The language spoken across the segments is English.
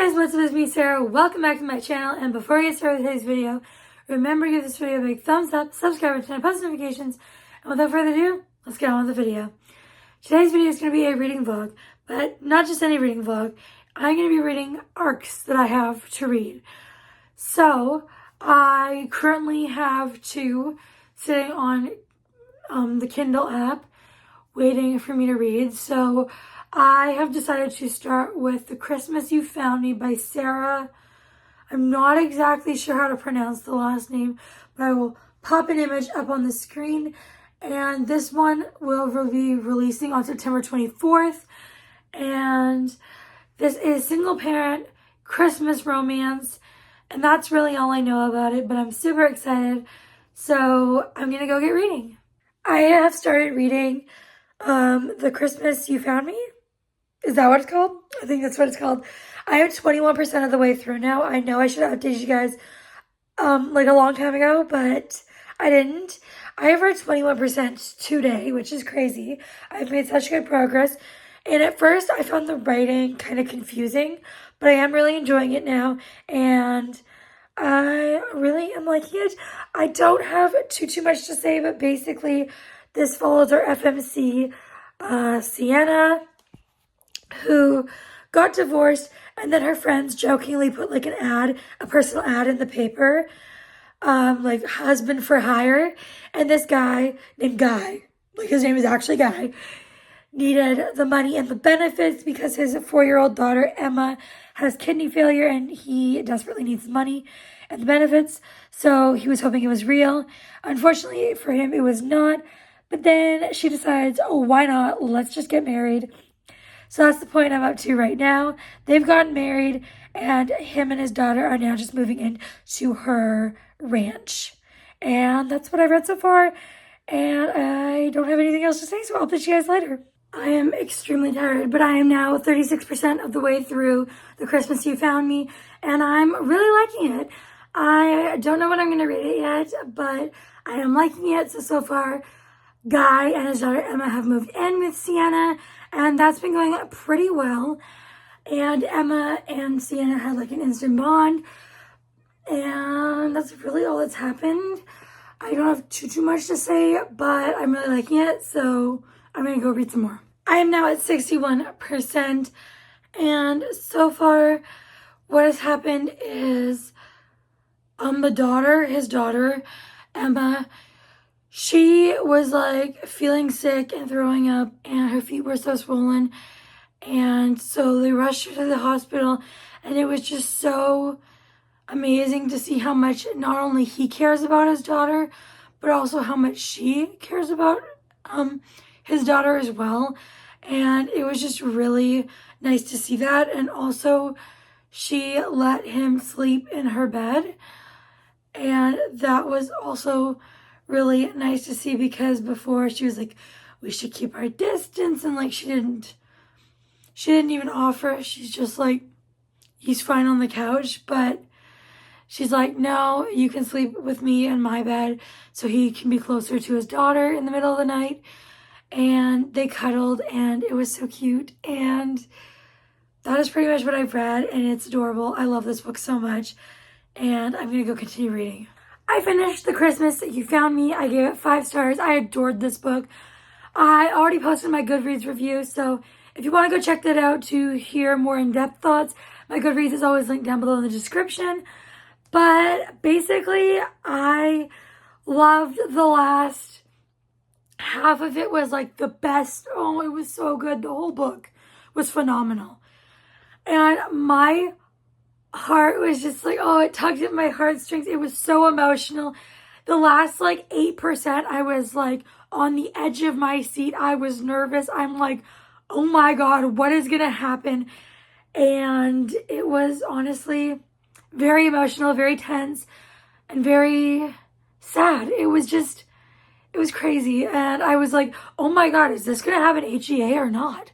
Guys, what's up? It's me, Sarah. Welcome back to my channel. And before I get started with today's video, remember to give this video a big thumbs up, subscribe, and turn on post notifications. And without further ado, let's get on with the video. Today's video is going to be a reading vlog, but not just any reading vlog. I'm going to be reading arcs that I have to read. So, I currently have two sitting on the Kindle app waiting for me to read. So, I have decided to start with The Christmas You Found Me by Sarah. I'm not exactly sure how to pronounce the last name, but I will pop an image up on the screen. And this one will be releasing on September 24th. And this is single parent Christmas romance. And that's really all I know about it, but I'm super excited. So I'm going to go get reading. I have started reading The Christmas You Found Me. Is that what it's called? I think that's what it's called. I am 21% of the way through now. I know I should have updated you guys like a long time ago, but I didn't. I have read 21% today, which is crazy. I've made such good progress. And at first, I found the writing kind of confusing, but I am really enjoying it now. And I really am liking it. I don't have too much to say, but basically, this follows our FMC, Sienna, who got divorced, and then her friends jokingly put like an ad, a personal ad in the paper, like husband for hire. And this guy named Guy, like his name is actually Guy, needed the money and the benefits because his 4-year-old daughter, Emma, has kidney failure and he desperately needs the money and the benefits. So he was hoping it was real. Unfortunately for him, it was not. But then she decides, oh, why not? Let's just get married. So that's the point I'm up to right now. They've gotten married, and him and his daughter are now just moving into her ranch. And that's what I've read so far, and I don't have anything else to say, so I'll pitch you guys later. I am extremely tired, but I am now 36% of the way through The Christmas You Found Me, and I'm really liking it. I don't know when I'm going to read it yet, but I am liking it. So far, Guy and his daughter Emma have moved in with Sienna, and that's been going pretty well. And Emma and Sienna had like an instant bond. And that's really all that's happened. I don't have too much to say, but I'm really liking it. So I'm going to go read some more. I am now at 61%. And so far, what has happened is his daughter, Emma, she was like feeling sick and throwing up, and her feet were so swollen. And so they rushed her to the hospital, and it was just so amazing to see how much not only he cares about his daughter, but also how much she cares about his daughter as well. And it was just really nice to see that. And also, she let him sleep in her bed, and that was also really nice to see, because before she was like, we should keep our distance, and like she didn't even offer. She's just like, he's fine on the couch, but she's like, no, you can sleep with me in my bed so he can be closer to his daughter in the middle of the night. And they cuddled, and it was so cute. And that is pretty much what I've read, and it's adorable. I love this book so much, and I'm gonna go continue reading. I finished The Christmas You Found Me. I gave it 5 stars. I adored this book. I already posted my Goodreads review, so if you want to go check that out to hear more in-depth thoughts, my Goodreads is always linked down below in the description. But basically, I loved the last half of it. Was like the best. Oh, it was so good. The whole book was phenomenal. And my heart was just like, oh, it tugged at my heartstrings. It was so emotional. The last like 8%, I was like on the edge of my seat. I was nervous. I'm like, oh my God, what is gonna happen? And it was honestly very emotional, very tense, and very sad. It was crazy. And I was like, oh my God, is this gonna have an HEA or not?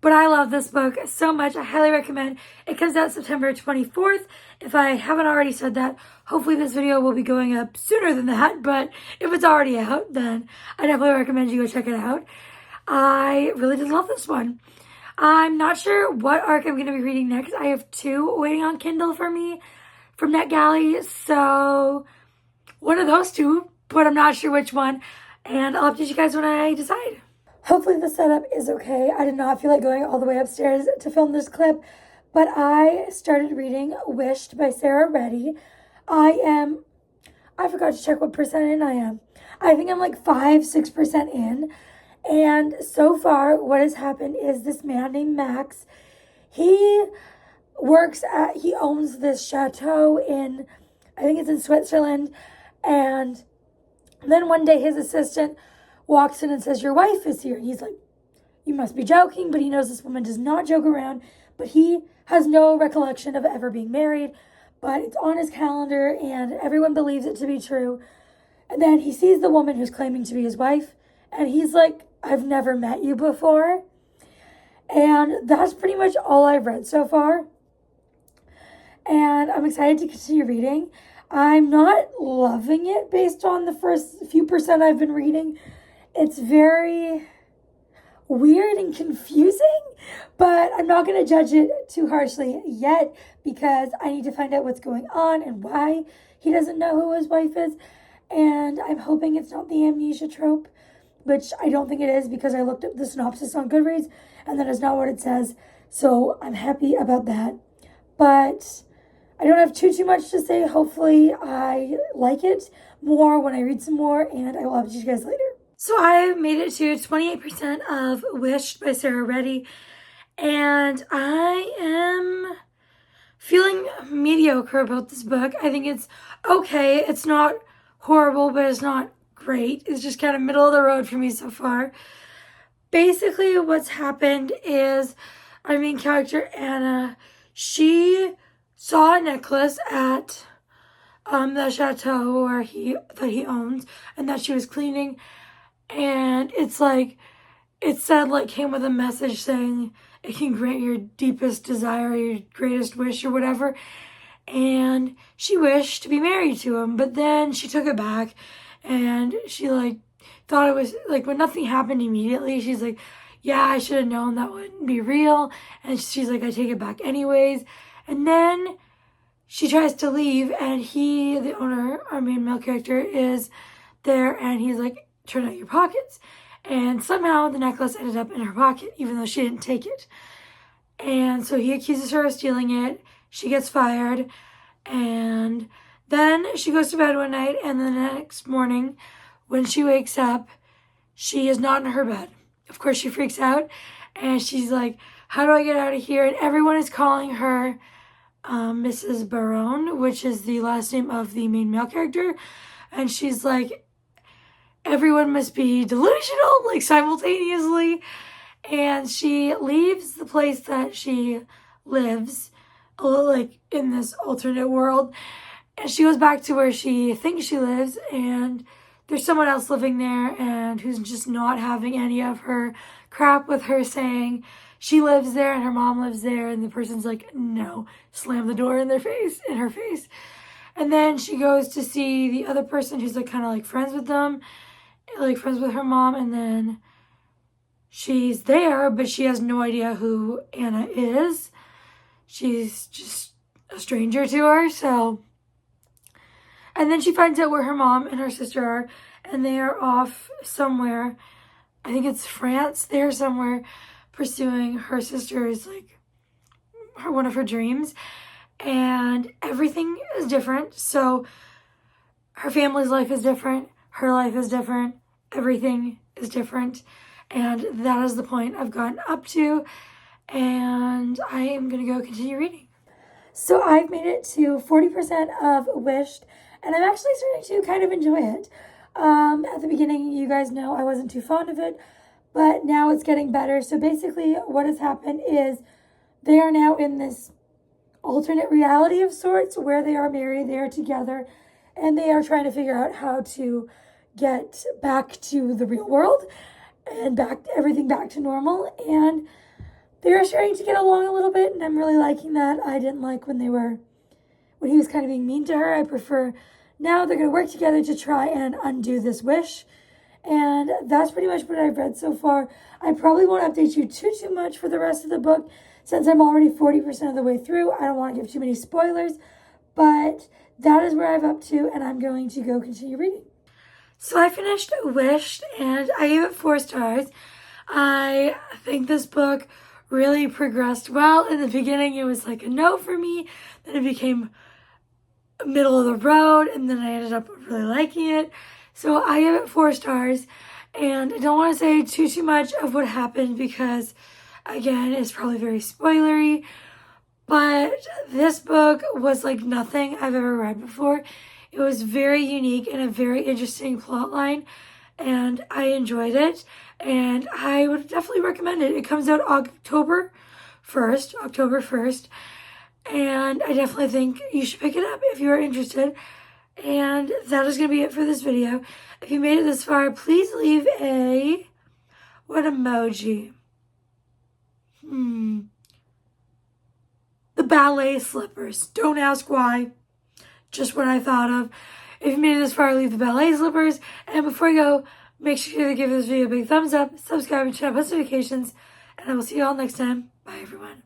But I love this book so much. I highly recommend. It comes out September 24th. If I haven't already said that, hopefully this video will be going up sooner than that. But if it's already out, then I definitely recommend you go check it out. I really did love this one. I'm not sure what arc I'm going to be reading next. I have 2 waiting on Kindle for me from NetGalley, so one of those 2, but I'm not sure which one, and I'll update you guys when I decide. Hopefully the setup is okay. I did not feel like going all the way upstairs to film this clip, but I started reading Wished by Sarah Reddy. I forgot to check what percent in I am. I think I'm like 5-6% in. And so far, what has happened is this man named Max, he owns this chateau I think it's in Switzerland. And then one day his assistant walks in and says, "Your wife is here." And he's like, "You must be joking." But he knows this woman does not joke around. But he has no recollection of ever being married. But it's on his calendar and everyone believes it to be true. And then he sees the woman who's claiming to be his wife. And he's like, "I've never met you before." And that's pretty much all I've read so far. And I'm excited to continue reading. I'm not loving it based on the first few percent I've been reading. It's very weird and confusing, but I'm not going to judge it too harshly yet because I need to find out what's going on and why he doesn't know who his wife is. And I'm hoping it's not the amnesia trope, which I don't think it is because I looked up the synopsis on Goodreads and that is not what it says. So I'm happy about that. But I don't have too much to say. Hopefully I like it more when I read some more, and I will update you guys later. So I made it to 28% of Wished by Sarah Reddy, and I am feeling mediocre about this book. I think it's okay. It's not horrible, but it's not great. It's just kind of middle of the road for me so far. Basically, what's happened is our main character, Anna, she saw a necklace at the chateau that he owns and that she was cleaning, and it said came with a message saying it can grant your deepest desire, your greatest wish or whatever, and she wished to be married to him, but then she took it back and she thought it was when nothing happened immediately, she's like, yeah, I should have known that wouldn't be real, and she's like, I take it back anyways. And then she tries to leave, and he, the owner, our main male character, is there, and he's like, turn out your pockets. And somehow the necklace ended up in her pocket, even though she didn't take it. And so he accuses her of stealing it. She gets fired, and then she goes to bed one night, and the next morning, when she wakes up, she is not in her bed. Of course, she freaks out, and she's like, how do I get out of here? And everyone is calling her Mrs. Barone, which is the last name of the main male character. And she's like, everyone must be delusional, simultaneously. And she leaves the place that she lives, in this alternate world. And she goes back to where she thinks she lives, and there's someone else living there and who's just not having any of her crap with her saying she lives there and her mom lives there, and the person's like, no, slam the door in her face. And then she goes to see the other person who's kind of friends with them, friends with her mom, and then she's there, but she has no idea who Anna is. She's just a stranger to her, so. And then she finds out where her mom and her sister are, and they are off somewhere. I think it's France. They're somewhere pursuing her sister's, one of her dreams. And everything is different. So her family's life is different. Her life is different. Everything is different. And that is the point I've gotten up to. And I am going to go continue reading. So I've made it to 40% of Wished. And I'm actually starting to kind of enjoy it. At the beginning, you guys know I wasn't too fond of it, but now it's getting better. So basically what has happened is they are now in this alternate reality of sorts where they are married, they are together, and they are trying to figure out how to get back to the real world and everything back to normal. And they are starting to get along a little bit, and I'm really liking that. I didn't like when he was kind of being mean to her. I prefer now they're going to work together to try and undo this wish. And that's pretty much what I've read so far. I probably won't update you too much for the rest of the book since I'm already 40% of the way through. I don't want to give too many spoilers, but that is where I'm up to, and I'm going to go continue reading. So I finished Wish, and I gave it 4 stars. I think this book really progressed well. In the beginning, it was like a no for me. Then it became middle of the road, and then I ended up really liking it. So I give it 4 stars, and I don't want to say too much of what happened because, again, it's probably very spoilery. But this book was like nothing I've ever read before. It was very unique and a very interesting plot line, and I enjoyed it, and I would definitely recommend it. It comes out October 1st, and I definitely think you should pick it up if you are interested. And that is going to be it for this video. If you made it this far, please leave a... what emoji? The ballet slippers. Don't ask why. Just what I thought of. If you made it this far, leave the ballet slippers. And before you go, make sure to give this video a big thumbs up, subscribe, and turn on post notifications. And I will see you all next time. Bye, everyone.